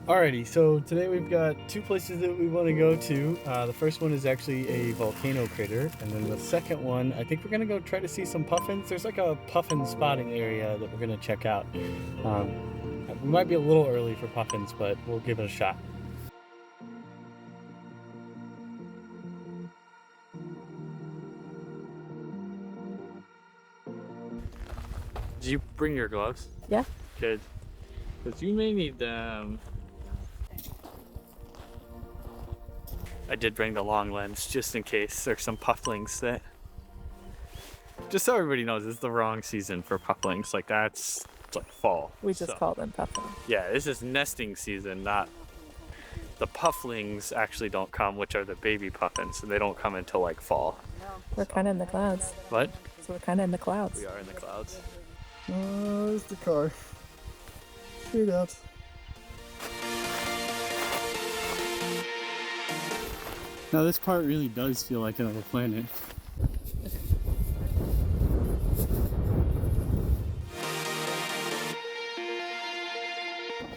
Alrighty, so today we've got two places that we want to go to. The first one is actually a volcano crater, and then the second one, I think we're gonna go try to see some puffins. There's like a puffin spotting area that we're gonna check out. We might be a little early for puffins, but we'll give it a shot. Did you bring your gloves? Yeah. Good, because you may need them. I did bring the long lens just in case there's some pufflings that, just so everybody knows, it's the wrong season for pufflings. Like it's like fall. We just call them puffins. Yeah, this is nesting season, not the pufflings actually don't come, which are the baby puffins, and they don't come until like fall. We're kind of in the clouds. What? So we're kind of in the clouds. We are in the clouds. Oh, there's the car. Straight out. Now this part really does feel like another planet.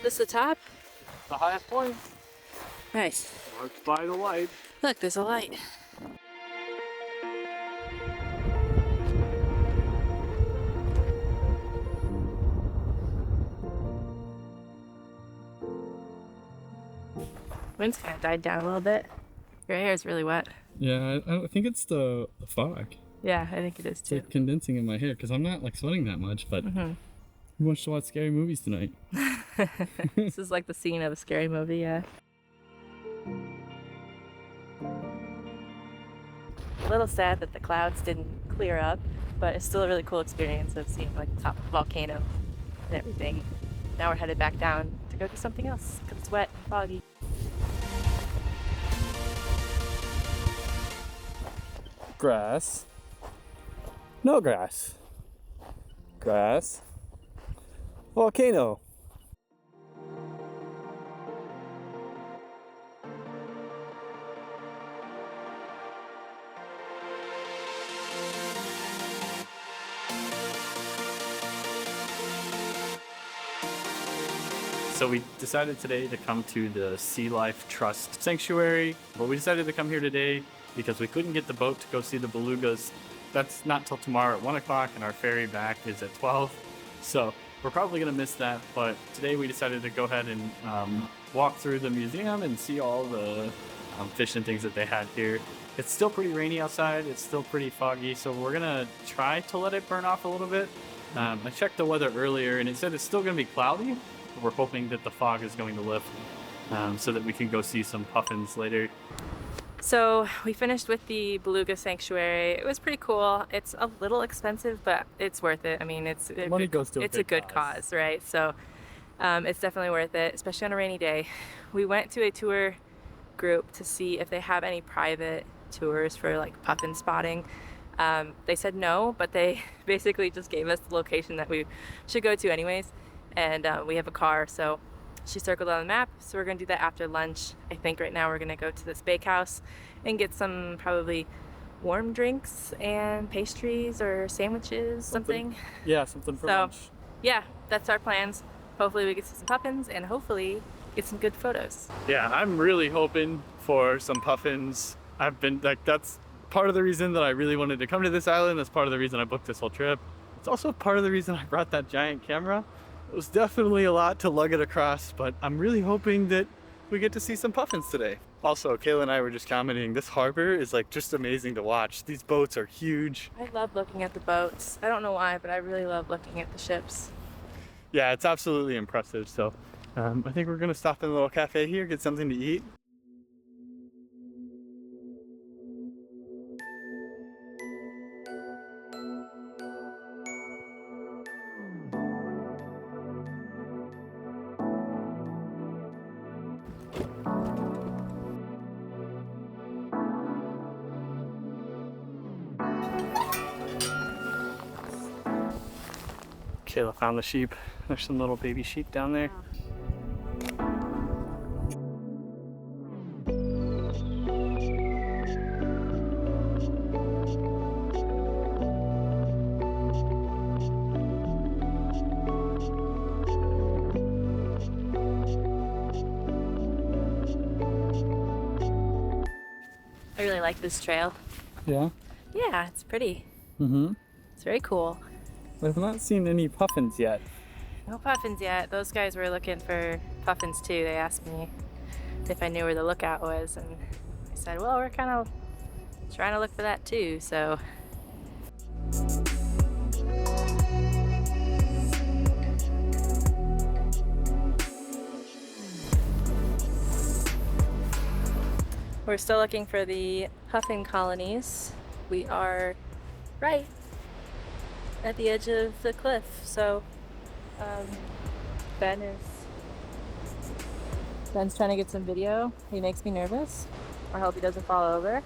This the top? The highest point. Nice. Marked by the light. Look, there's a light. Wind's kind of died down a little bit. Your hair is really wet. Yeah, I think it's the fog. Yeah, I think it is It's too. like condensing in my hair because I'm not like sweating that much, but who wants to watch scary movies tonight? This is like the scene of a scary movie, yeah. A little sad that the clouds didn't clear up, but it's still a really cool experience of seeing like the top of the volcano and everything. Now we're headed back down to go do something else because it's wet and foggy. Grass. No grass. Grass. Volcano. So we decided today to come to the Sea Life Trust Sanctuary, but we decided to come here today because we couldn't get the boat to go see the belugas. That's not till tomorrow at 1 o'clock, and our ferry back is at 12. So we're probably gonna miss that, but today we decided to go ahead and walk through the museum and see all the fish and things that they had here. It's still pretty rainy outside, it's still pretty foggy, so we're gonna try to let it burn off a little bit. I checked the weather earlier and it said it's still gonna be cloudy. We're hoping that the fog is going to lift so that we can go see some puffins later. So we finished with the beluga sanctuary. It was pretty cool. It's a little expensive, but it's worth it. I mean, it's a good cause, right? So it's definitely worth it, especially on a rainy day. We went to a tour group to see if they have any private tours for like puffin spotting. They said no, but they basically just gave us the location that we should go to anyways. And we have a car, so she circled on the map, so we're gonna do that after lunch. I think right now we're gonna go to this bakehouse and get some probably warm drinks and pastries or sandwiches, something. Yeah, something for lunch. Yeah, that's our plans. Hopefully we get to see some puffins and hopefully get some good photos. Yeah, I'm really hoping for some puffins. That's part of the reason that I really wanted to come to this island. That's part of the reason I booked this whole trip. It's also part of the reason I brought that giant camera. It was definitely a lot to lug it across, but I'm really hoping that we get to see some puffins today. Also, Kayla and I were just commenting, this harbor is like just amazing to watch. These boats are huge. I love looking at the boats. I don't know why, but I really love looking at the ships. Yeah, it's absolutely impressive. So I think we're gonna stop in a little cafe here, get something to eat. Kayla found the sheep. There's some little baby sheep down there. I really like this trail. Yeah? Yeah, it's pretty. Mm-hmm. It's very cool. We've not seen any puffins yet. No puffins yet. Those guys were looking for puffins too. They asked me if I knew where the lookout was, and I said, well, we're kind of trying to look for that too, so. We're still looking for the puffin colonies. We are right at the edge of the cliff, so Ben's trying to get some video. He makes me nervous. I hope he doesn't fall over.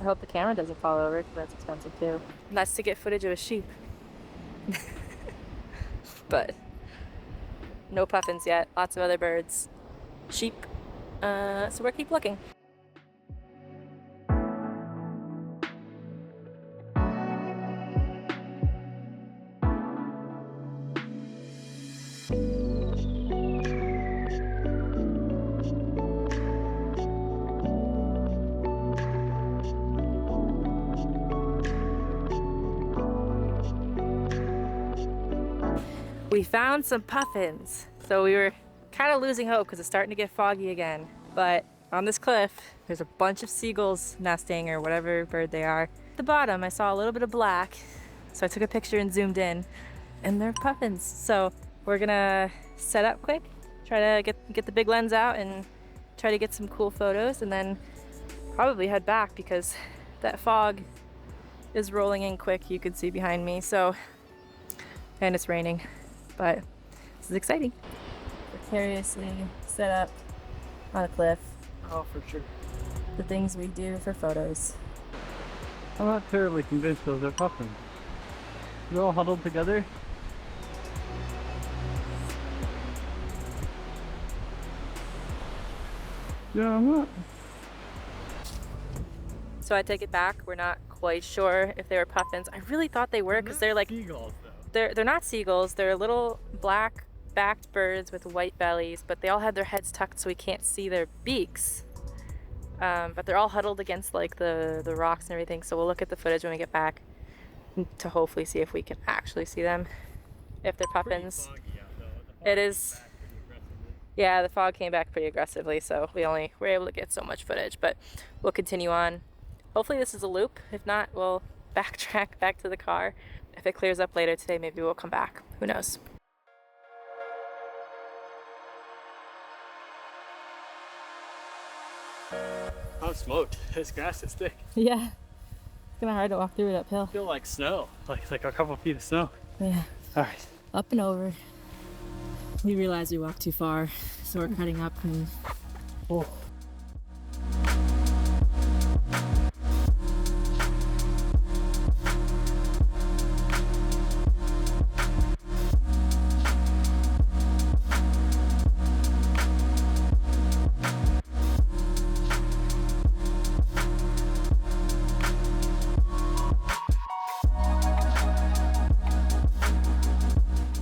I hope the camera doesn't fall over because that's expensive too. And that's to get footage of a sheep. But no puffins yet. Lots of other birds. Sheep. So we'll keep looking. We found some puffins. So we were kind of losing hope because it's starting to get foggy again. But on this cliff, there's a bunch of seagulls nesting or whatever bird they are. At the bottom, I saw a little bit of black. So I took a picture and zoomed in, and they're puffins. So we're gonna set up quick, try to get the big lens out and try to get some cool photos, and then probably head back because that fog is rolling in quick. You can see behind me. So, and it's raining. But this is exciting. Precariously set up on a cliff. Oh, for sure. The things we do for photos. I'm not terribly convinced those are puffins. They're all huddled together. Yeah, I'm not. So I take it back. We're not quite sure if they were puffins. I really thought they were because they're like seagulls, though. They're not seagulls. They're little black-backed birds with white bellies, but they all have their heads tucked so we can't see their beaks. But they're all huddled against like the rocks and everything. So we'll look at the footage when we get back to hopefully see if we can actually see them. If they're puffins. It is. Yeah, the fog came back pretty aggressively, so we only were able to get so much footage. But we'll continue on. Hopefully this is a loop. If not, we'll backtrack back to the car. If it clears up later today, maybe we'll come back. Who knows? I'm smoked. This grass is thick. Yeah. It's kind of hard to walk through it uphill. I feel like snow. Like a couple feet of snow. Yeah. All right. Up and over. We realized we walked too far, so we're cutting up and... Oh.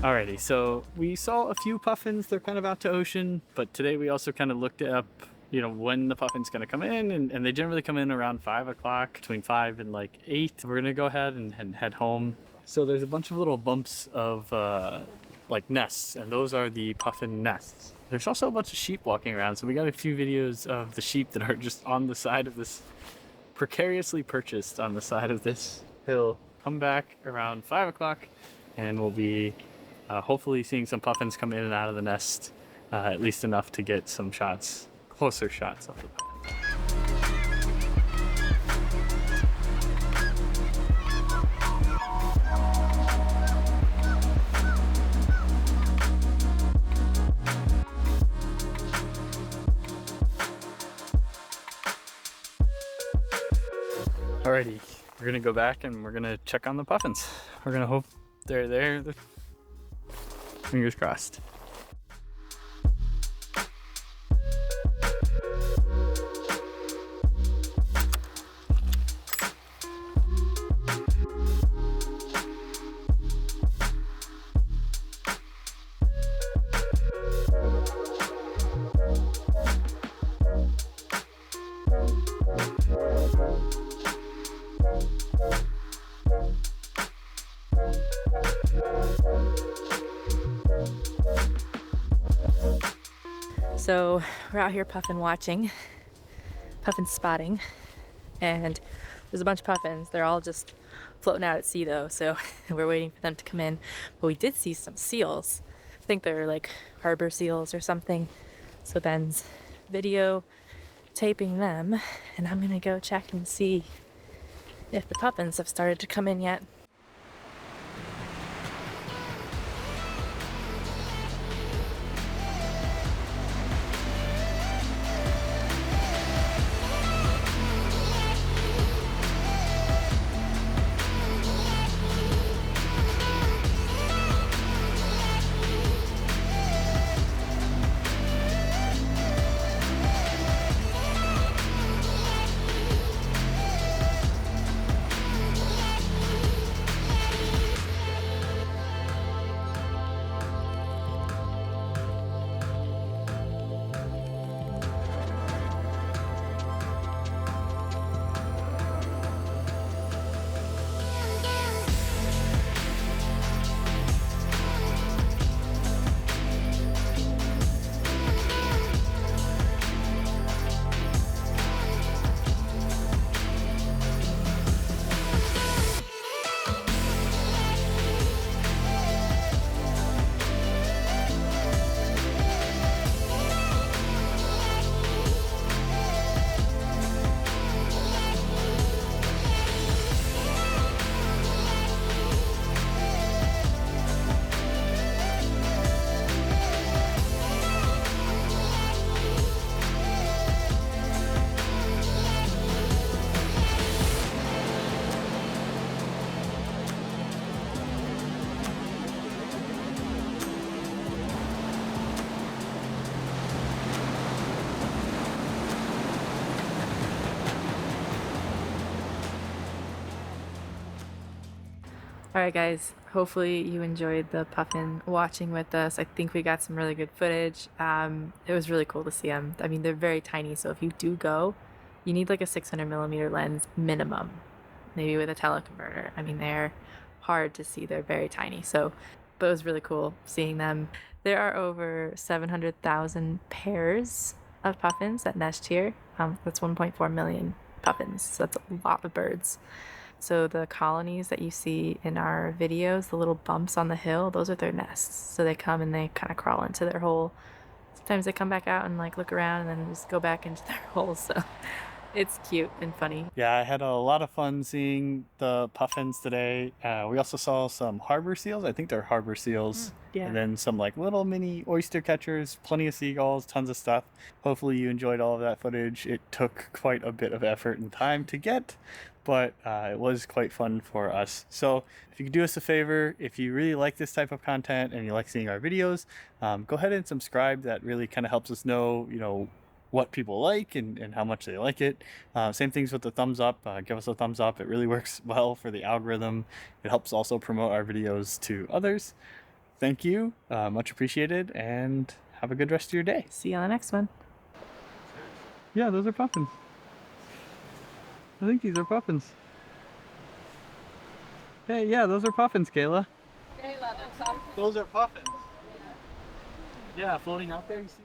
Alrighty, so we saw a few puffins. They're kind of out to ocean, but today we also kind of looked up, you know, when the puffin's gonna come in, and they generally come in around 5 o'clock, between 5 and like 8. We're gonna go ahead and head home. So there's a bunch of little bumps of like nests, and those are the puffin nests. There's also a bunch of sheep walking around, so we got a few videos of the sheep that are just on the side of this, precariously perched on the side of this hill. Come back around 5 o'clock, and we'll be hopefully seeing some puffins come in and out of the nest, at least enough to get some shots, closer shots of the puffins. Alrighty, we're gonna go back and we're gonna check on the puffins. We're gonna hope they're there. Fingers crossed. So we're out here puffin watching, puffin spotting, and there's a bunch of puffins. They're all just floating out at sea though, so we're waiting for them to come in. But we did see some seals. I think they're like harbor seals or something. So Ben's video taping them, and I'm gonna go check and see if the puffins have started to come in yet. Alright guys, hopefully you enjoyed the puffin watching with us. I think we got some really good footage. It was really cool to see them. I mean, they're very tiny, so if you do go, you need like a 600mm lens minimum, maybe with a teleconverter. I mean, they're hard to see. They're very tiny, so but it was really cool seeing them. There are over 700,000 pairs of puffins that nest here. That's 1.4 million puffins, so that's a lot of birds. So the colonies that you see in our videos, the little bumps on the hill, those are their nests. So they come and they kind of crawl into their hole. Sometimes they come back out and like look around and then just go back into their hole. So it's cute and funny. Yeah, I had a lot of fun seeing the puffins today. We also saw some harbor seals. I think they're harbor seals. Yeah. And then some like little mini oyster catchers, plenty of seagulls, tons of stuff. Hopefully you enjoyed all of that footage. It took quite a bit of effort and time to get, but it was quite fun for us. So if you could do us a favor, if you really like this type of content and you like seeing our videos, go ahead and subscribe. That really kind of helps us know, what people like and how much they like it. Same things with the thumbs up. Give us a thumbs up. It really works well for the algorithm. It helps also promote our videos to others. Thank you. Much appreciated, and have a good rest of your day. See you on the next one. Yeah, those are puffins. I think these are puffins. Hey, yeah, those are puffins, Kayla. Kayla, that's awesome. Those are puffins. Yeah, floating out there, you see